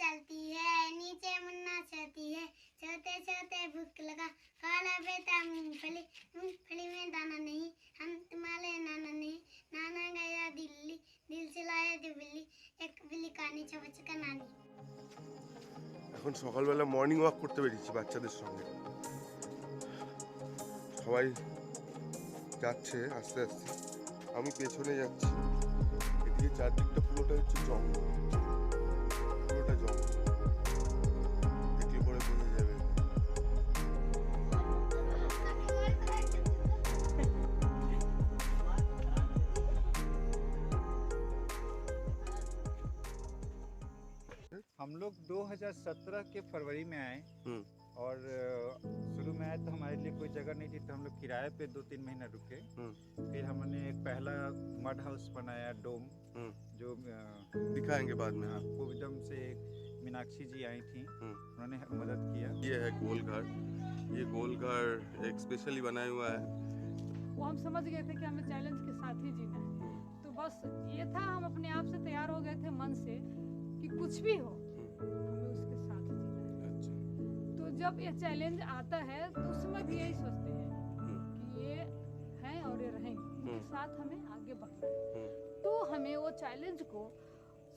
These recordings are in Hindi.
चलती है, नीचे मुन्ना चलती है, छोटे छोटे भूख लगा, काला बेटा मूंगफली, मूंगफली में दाना नहीं, हम तुम्हारे नाना नहीं, नाना गया दिल्ली, दिल से लाया दो बिल्ली, एक बिल्ली कानी चबचका नानी। এখন সকালবেলা মর্নিং ওয়াক করতে বেরিয়েছি বাচ্চাদের সঙ্গে। সবাই যাচ্ছে আস্তে আস্তে, আমি পেছনে যাচ্ছি। এদিকে চারদিকটা পুরোটা হচ্ছে জঙ্গল, পুরোটা জঙ্গল, দেখলে পরে বোঝা যাবে। हम लोग 2017 के फरवरी में आए और शुरू में आए तो हमारे लिए कोई जगह नहीं थी, तो हम लोग किराए पे 2-3 महीना रुके। फिर हमने एक पहला मड हाउस बनाया, डोम, जो दिखाएंगे बाद में। कोविडम से एक मीनाक्षी जी आई थी, उन्होंने मदद किया। ये है गोलघर, ये गोलघर एक स्पेशली बनाया हुआ है। वो हम समझ गए थे कि हमें चैलेंज के साथ ही जीना है, तो बस ये था, हम अपने आप से तैयार हो गए थे मन से कि कुछ भी हो हमें उसके साथ जीना है। अच्छा। तो जब ये चैलेंज आता है तो उस समय भी यही सोचते हैं कि ये हैं और ये रहेंगे, इनके साथ हमें आगे बढ़ना है। तो हमें वो चैलेंज को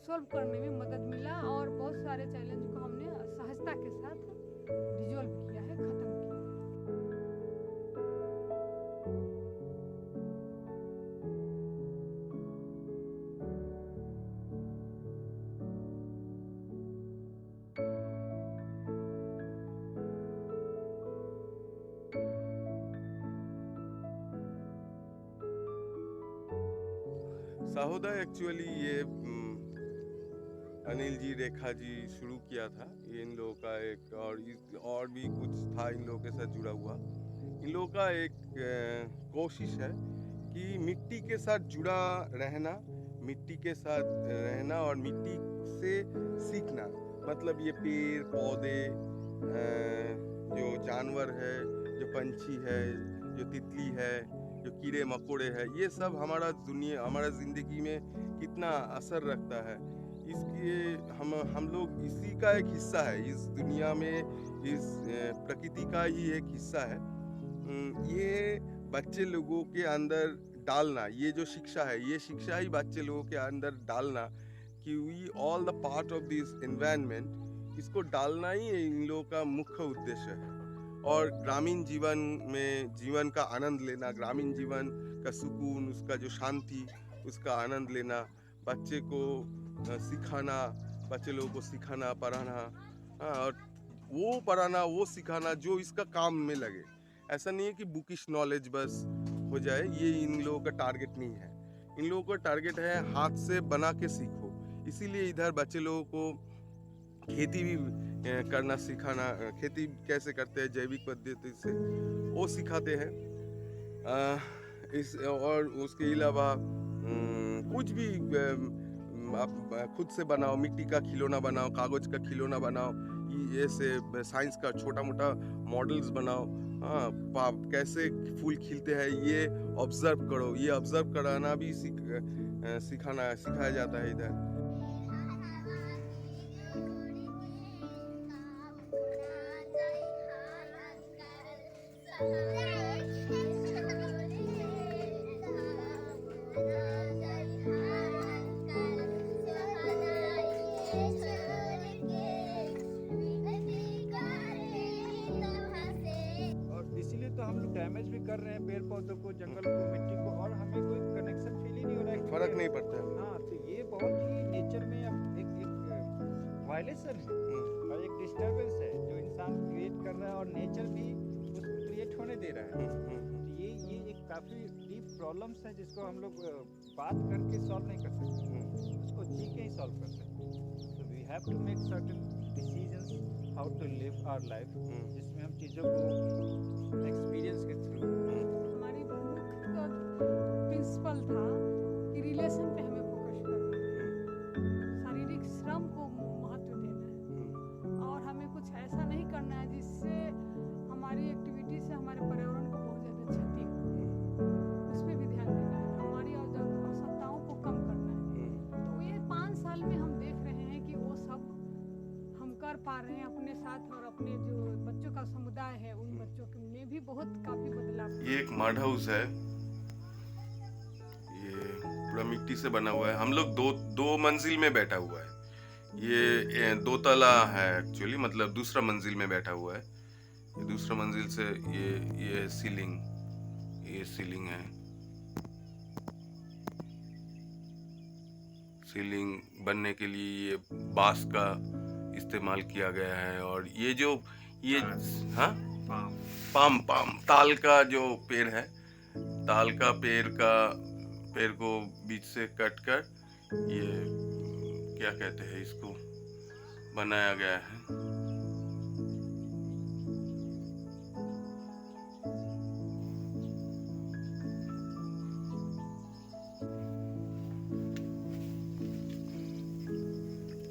सॉल्व करने में मदद मिला और बहुत सारे चैलेंज को हमने सहजता के साथ रिजॉल्व किया है, खत्म किया। साहोदा एक्चुअली ये अनिल जी, रेखा जी शुरू किया था। ये इन लोगों का एक और भी कुछ था इन लोगों के साथ जुड़ा हुआ। इन लोगों का एक कोशिश है कि मिट्टी के साथ जुड़ा रहना, मिट्टी के साथ रहना और मिट्टी से सीखना। मतलब ये पेड़ पौधे, जो जानवर है, जो पंछी है, जो तितली है, जो कीड़े मकोड़े हैं, ये सब हमारा ज़िंदगी में कितना असर रखता है, इसके हम लोग इसी का एक हिस्सा है। इस दुनिया में इस प्रकृति का ही एक हिस्सा है। ये बच्चे लोगों के अंदर डालना, ये जो शिक्षा है, ये शिक्षा ही बच्चे लोगों के अंदर डालना कि we all the part of this environment, इसको डालना ही इन लोगों का मुख्य उद्देश्य है। और ग्रामीण जीवन में जीवन का आनंद लेना, ग्रामीण जीवन का सुकून, उसका जो शांति, उसका आनंद लेना, बच्चे को सिखाना, बच्चे लोगों को सिखाना, पढ़ाना, और वो पढ़ाना, वो सिखाना जो इसका काम में लगे। ऐसा नहीं है कि बुकिश नॉलेज बस हो जाए, ये इन लोगों का टारगेट नहीं है। इन लोगों का टारगेट है हाथ से बना के सीखो। इसीलिए इधर बच्चे लोगों को खेती भी करना सिखाना, खेती कैसे करते हैं जैविक पद्धति से, वो सिखाते हैं। और उसके अलावा कुछ भी आप खुद से बनाओ, मिट्टी का खिलौना बनाओ, कागज का खिलौना बनाओ, ये से साइंस का छोटा मोटा मॉडल्स बनाओ। कैसे फूल खिलते हैं ये ऑब्जर्व करो, ये ऑब्जर्व कराना भी सिखाया जाता है इधर। इसीलिए तो हम लोग डैमेज भी कर रहे हैं पेड़ पौधों को, जंगल को, मिट्टी को, और हमें कोई कनेक्शन फील ही नहीं हो रहा है, फर्क नहीं पड़ता है। हाँ, तो ये बहुत ही नेचर में एक वायलेशन है और एक डिस्टर्बेंस है जो इंसान क्रिएट कर रहा है, और नेचर भी उसको क्रिएट होने दे रहा है। तो ये एक काफ़ी डीप प्रॉब्लम्स है जिसको हम लोग बात करके सॉल्व नहीं कर सकते, उसको जी के ही सॉल्व कर सकते हैं। तो we have to make certain decisions how to live our life, जिसमें हम चीज़ों को एक्सपीरियंस के थ्रू। हमारी मुख्य प्रिंसिपल था कि रिलेशन पे हमें फोकस करना है, शारीरिक श्रम को महत्व देना है, और हमें कुछ ऐसा नहीं करना है जिससे हमारी एक्टिविटी से हमारे पर्यावरण को बहुत ज़्यादा क्षति हो, उस पर भी ध्यान देना है, हमारी आवश्यकताओं को कम करना है। तो ये 5 साल में हम देख रहे हैं कि वो सब कर पा रहे हैं अपने साथ, और अपने जो बच्चों का समुदाय है उन बच्चों में भी बहुत काफी बदलाव। ये एक मड हाउस है, ये पूरा मिट्टी से बना हुआ है। हम लोग दो मंजिल में बैठा हुआ है। ये 2 तला है एक्चुअली, मतलब दूसरा मंजिल में बैठा हुआ है। ये दूसरा मंजिल से ये सीलिंग है। सीलिंग बनने के लिए ये बांस का इस्तेमाल किया गया है। और ये हाँ पाम ताल का जो पेड़ है, ताल का पेड़ को बीच से कट कर ये क्या कहते हैं इसको बनाया गया है।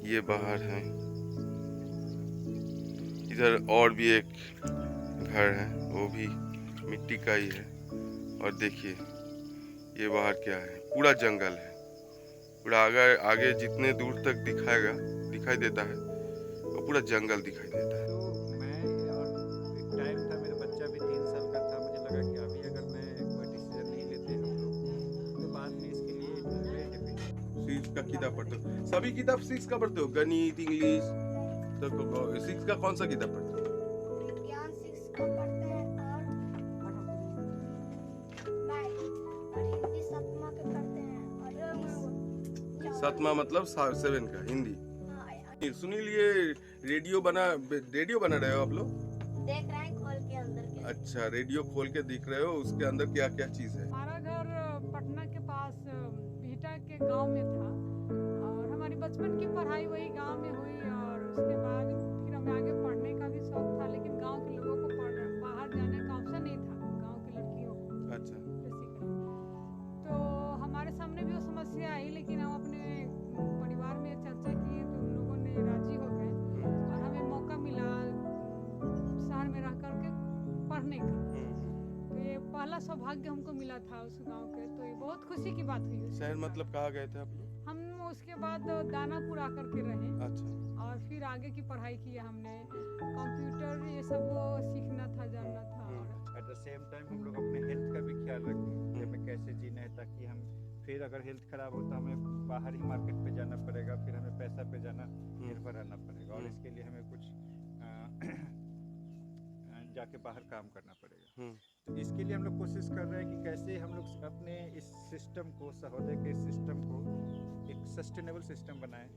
ये बाहर है, इधर और भी एक घर है, वो भी मिट्टी का ही है। और देखिए ये बाहर क्या है, पूरा जंगल है। पूरा आगे जितने दूर तक दिखाई देता है वो पूरा जंगल दिखाई देता है। तो मैं, और एक टाइम था मेरा बच्चा भी 3 साल का था, मुझे लगा कि अभी अगर मैं कोई डिसीजन नहीं लेते हम लोग तो बाद में इसके लिए वेरी डिफिकल्ट। सिक्स का किताब पढ़ते हो? सभी किताब 6 का पढ़ते हो? गणित, इंग्लिश, तो 6 का कौन सा किताब पढ़ते हो? विज्ञान 6 का पढ़ते हैं, और मैथ और हिंदी 7वां के पढ़ते हैं, और 7वां मतलब 7 का हिंदी। हाँ, सुनील, ये रेडियो बना रहे हो आप लोग? देख रहे हैं खोल के अंदर के। अच्छा, रेडियो खोल के दिख रहे हो, उसके अंदर क्या क्या चीज है? हमारा घर पटना के पास बिहटा के गांव में था, और हमारी बचपन की पढ़ाई वही गांव में हुई। और उसके बाद फिर हमें आगे पढ़ने का भी शौक था, लेकिन गांव के लोगों को बाहर जाने का ऑप्शन नहीं था, गांव की लड़कियों को अच्छा। बेसिकली। तो हमारे सामने भी वो समस्या आई, लेकिन हम अपने परिवार में चर्चा किए तो उन लोगों ने राजी हो गए, और हमें मौका मिला शहर में रह करके पढ़ने का। तो ये पहला सौभाग्य हमको मिला था उस गांव के, तो ये बहुत खुशी की बात हुई। शहर मतलब कहाँ गए थे आप लोग? हम उसके बाद दानापुर आकर के रहे, अच्छा। और फिर आगे की पढ़ाई की हमने। कंप्यूटर ये सब वो सीखना था, जानना था। और एट द सेम टाइम हम लोग अपने हेल्थ का भी ख्याल रखें कि हमें कैसे जीना है, ताकि हम फिर अगर हेल्थ खराब हो तो हमें बाहर ही मार्केट पे जाना पड़ेगा, फिर हमें पैसा पे जाना निर्भर रहना पड़ेगा, और इसके लिए हमें कुछ जाके बाहर काम करना पड़ेगा। तो इसके लिए हम लोग कोशिश कर रहे हैं कि कैसे हम लोग अपने इस सिस्टम को, सहोदय के सिस्टम को एक सस्टेनेबल सिस्टम बनाएं।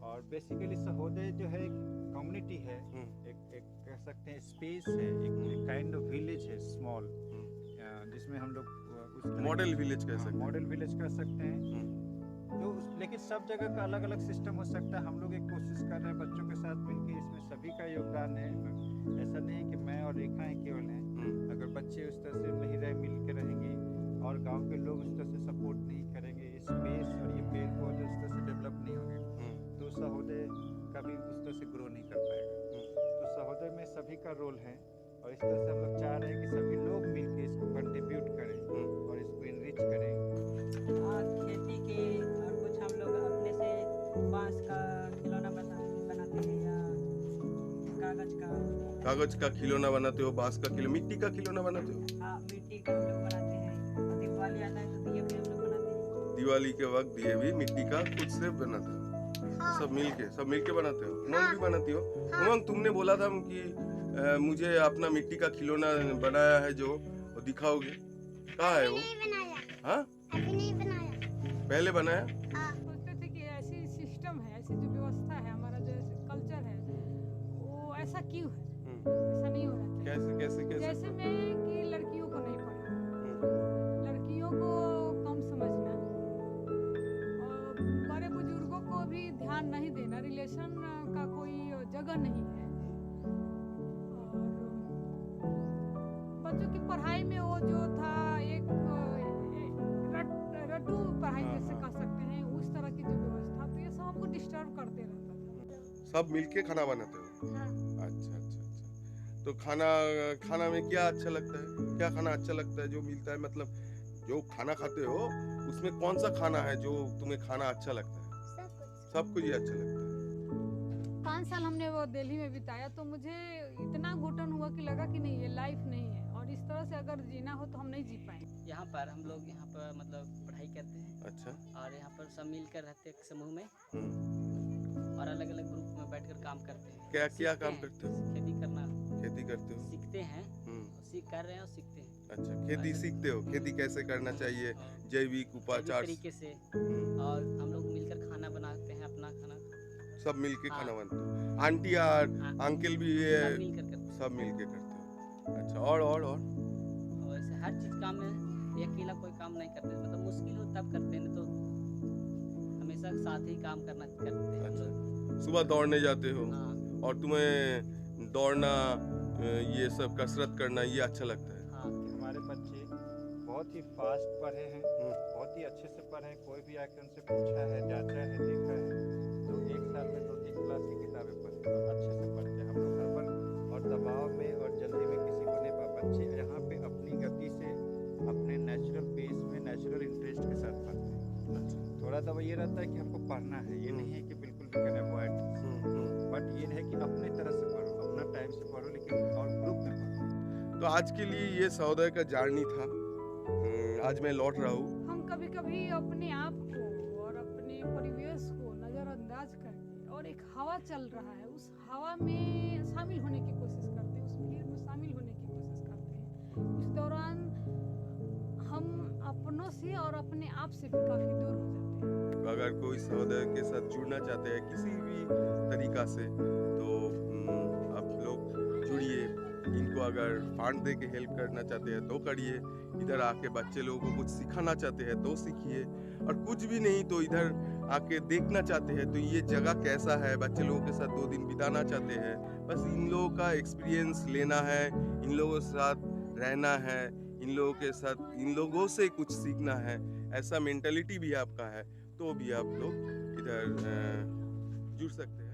और बेसिकली सहोदय जो है एक कम्युनिटी है, एक कह सकते हैं स्पेस है, एक काइंड ऑफ विलेज है स्मॉल, जिसमें हम लोग उस मॉडल विलेज कह सकते हैं। मॉडल विलेज कह सकते हैं। तो लेकिन सब जगह का अलग अलग सिस्टम हो सकता है। हम लोग एक कोशिश कर रहे हैं बच्चों के साथ मिलकर, इसमें सभी का योगदान है। ऐसा नहीं है कि मैं और रेखा ही केवल हैं। अगर बच्चे उस तरह से नहीं रहे, मिल के रहेंगे, और गांव के लोग उस तरह से सपोर्ट नहीं करेंगे, स्पेस और ये पेड़ पौधे उस तरह से डेवलप नहीं होंगे, तो सहोदय कभी उस तरह से ग्रो नहीं कर पाएगा। तो सहोदय में सभी का रोल है, और इस तरह से हम लोग चाह रहे हैं कि सभी लोग मिलकर इसको कंट्रीब्यूट करें और इसको इनरिच करें। खेती के और कुछ हम लोग अपने से बांस का खिलौना बनाते हैं, या कागज का खिलौना बनाते हो, बांस का खिलौना, मिट्टी का खिलौना बनाते हो? हाँ, मिट्टी का हम लोग बनाते हैं। और दिवाली आता है तो दिए भी हम लोग बनाते हैं। दिवाली के वक्त दिए भी मिट्टी का खुद से बनाते हो? हाँ। सब मिलके बनाते हो? उमंग हाँ। भी बनाती हो? हाँ। उमंग, तुमने बोला था कि मुझे अपना मिट्टी का खिलौना बनाया है जो, वो दिखाओगे? कहाँ है वो? नहीं बनाया, हाँ, अभी नहीं बनाया। पहले बनाया? हाँ, सोचते थे कि ऐसी सिस्टम है, ऐसी जो व्यवस्था है, हमारा जो कल्चर है, वो ऐसा क्यों है? ऐसा नहीं होना चाहिए। कैसे कैसे कैसे? जैसे में कि लड़कियों को नहीं पढ़ाना, लड़कियों को कम समझना, और बड़े बुजुर्गों को भी ध्यान नहीं देना, रिलेशन का कोई जगह नहीं है। और बच्चों की पढ़ाई में वो जो था एक रट्टू पढ़ाई जैसे कह सकते हैं, उस तरह की जो व्यवस्था, तो ये सब हमको डिस्टर्ब करते रहता था। सब मिलके खाना बनाते हो? हाँ। अच्छा अच्छा अच्छा। तो खाना में क्या अच्छा लगता है? क्या खाना अच्छा लगता है जो मिलता है? मतलब जो खाना खाते हो उसमें कौन सा खाना है जो तुम्हें खाना अच्छा लगता है? सब कुछ। सब कुछ ही अच्छा लगता है। 5 साल हमने वो दिल्ली में बिताया तो मुझे इतना घुटन हुआ कि लगा कि नहीं ये लाइफ नहीं है, और इस तरह से अगर जीना हो तो हम नहीं जी पाएंगे। यहाँ पर हम लोग यहाँ पर मतलब पढ़ाई करते हैं अच्छा। और यहाँ पर सब मिलकर रहते हैं एक समूह में हम्म। और अलग अलग ग्रुप में बैठकर काम करते हैं। क्या सीखते काम हैं, करते हो? खेती करना खेती करते हो? सीखते हैं, हम्म। कर रहे हैं और सीखते हैं। अच्छा, खेती सीखते हो? खेती कैसे करना चाहिए, जैविक जैविक उपाचार तरीके से, हम्म, और हम लोग मिलकर खाना बनाते हैं, अपना खाना सब मिलके हाँ। खाना बनते हो? आंटी और हाँ, अंकल भी सब मिलकर करते हैं। सब मिलके करते हो? अच्छा, और और ऐसे हर चीज़ काम में अकेला कोई काम नहीं करते, मतलब मुश्किल हो तब करते हैं, नहीं तो हमेशा साथ ही काम करना करते हैं हम लोग। सुबह दौड़ने जाते हो हाँ और तुम्हें दौड़ना ये सब कसरत करना ये अच्छा लगता है? हाँ हमारे बच्चे बहुत ही फास्ट पढ़े हैं, बहुत ही अच्छे से पढ़े हैं। कोई भी आके उनसे पूछा है, जांचा है, देखा है तो 1 साल में 2-3 क्लास की किताबें पढ़ते हैं, अच्छे से पढ़ते हैं। हम लोग हड़बड़ और दबाव में और जल्दी में किसी को नहीं बच्चे यहाँ पे अपनी गति से अपने नेचुरल पेस में नेचुरल इंटरेस्ट के साथ पढ़ते हैं। अच्छा। थोड़ा दबा ये रहता है कि हमको पढ़ना है, ये नहीं है कि बिल्कुल भी कैन अवॉइड, बट ये है कि अपने तरह से पढ़ो, अपना टाइम से पढ़ो, लेकिन और ग्रुप में पढ़ो। तो आज के लिए ये सौदे का जर्नी था। आज मैं लौट रहा हूँ। हम कभी कभी अपने आप को और अपने परिवेश को नज़रअंदाज करके, और एक हवा चल रहा है उस हवा में शामिल होने की कोशिश करते हैं, उस भीड़ में शामिल होने की कोशिश करते हैं। उस दौरान हम अपनों से और अपने आप से भी काफ़ी दूर हो जाते हैं। अगर कोई सौदे के साथ जुड़ना चाहते हैं किसी भी तरीका से तो आप लोग जुड़िए। इनको अगर फंड दे के हेल्प करना चाहते हैं तो करिए। इधर आके बच्चे लोगों को कुछ सिखाना चाहते हैं तो सीखिए, और कुछ भी नहीं तो इधर आके देखना चाहते हैं तो ये जगह कैसा है, बच्चे लोगों के साथ 2 दिन बिताना चाहते हैं, बस इन लोगों का एक्सपीरियंस लेना है, इन लोगों के साथ रहना है, इन लोगों के साथ इन लोगों से कुछ सीखना है, ऐसा मेंटालिटी भी आपका है तो भी आप लोग इधर जुड़ सकते हैं।